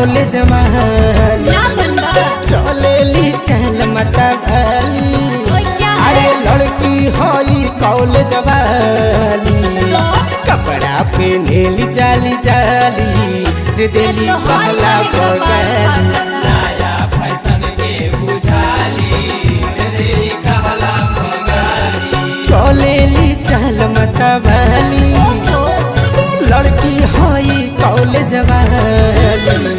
College वाली चलेली चल मतवाली अरे लड़की हई कॉलेज वाली कपड़ा पहनेली जाली जाली रे देली कहला पगाली नया फैशन के बुझाली रे देली कहला पगाली चलेली चल मतवाली लड़की हई कॉलेज वाली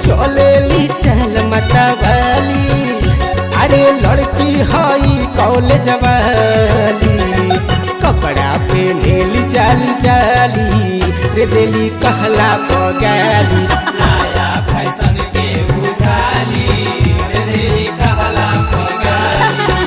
चलेली चल मतवाली अरे लड़की हई कॉलेज वाली कपड़ा पहनेली जाली जाली रे देली कहला पगाली नया फैशन के बुझाली रे देली कहला पगाली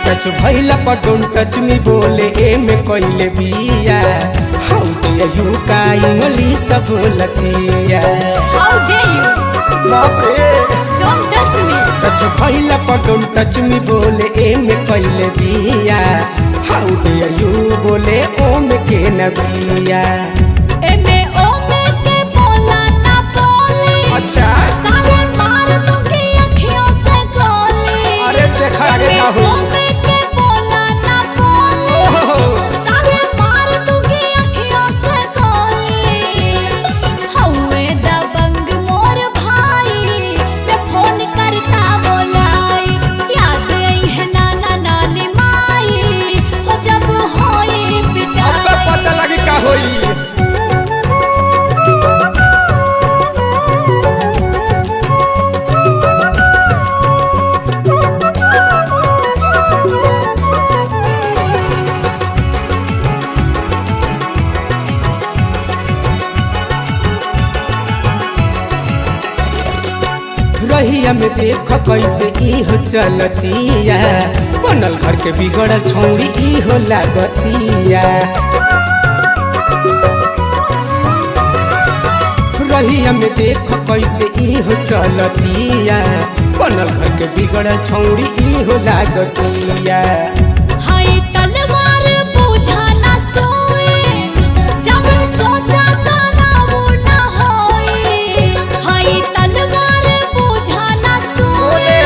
टच भैला पर डोंट टच मी बोले ए में कोइले बिया हाउ डे यू का इंग्लिश बोलतिया How dare you? बाप रे Don't touch me. टच भैला पर डोंट टच मी बोले ए में कोइले बिया हाउ डे यू बोले ओ में के नबिया एमे ओमे के बोला ना बोली। अच्छा साले मार दूंगी अखियों से गोली। अरे देखा आगे एमे का हो ओमे के बोला ना बोली। साले मार दूंगी अखियों से गोली। हौवे दबंग मोर भाई, ते फोन करता बोलाई। याद आई है नाना नानी माई, हो जब होई अब पिटाई। पता लगी का होई रहिया में देख कैसे इहो चलतिया बनल घर के बिगड़ल छौरी इहो लागतिया रहिया में देख कैसे इहो चलतिया बनल घर के बिगड़ल छौरी इहो लागतिया हाय तलवार पूछा ना सोए, जब सोचा ताना वो ना होए। हाय तलवार पूछा ना सोए,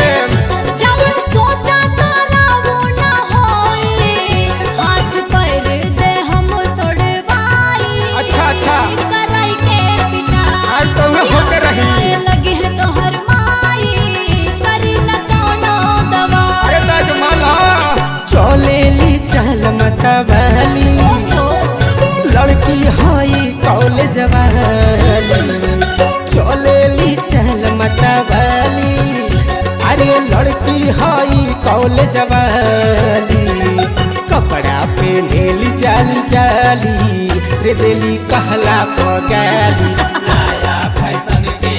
जब सोचा ताना वो ना होए। हाथ पैर दे हम तोड़वाई, अच्छा अच्छा कराई के पिटाई। आज तो मैं होते रही आए लगी है तोहर माई, करी न कोनो दवाई। अरे ताजमहल चलेली चल मतवाली लड़की हई कॉलेज वाली चलेली चल मतवाली अरे लड़की हई कॉलेज वाली कपड़ा पहनेली जाली जाली रे देली कहला पगाली नया फैशन के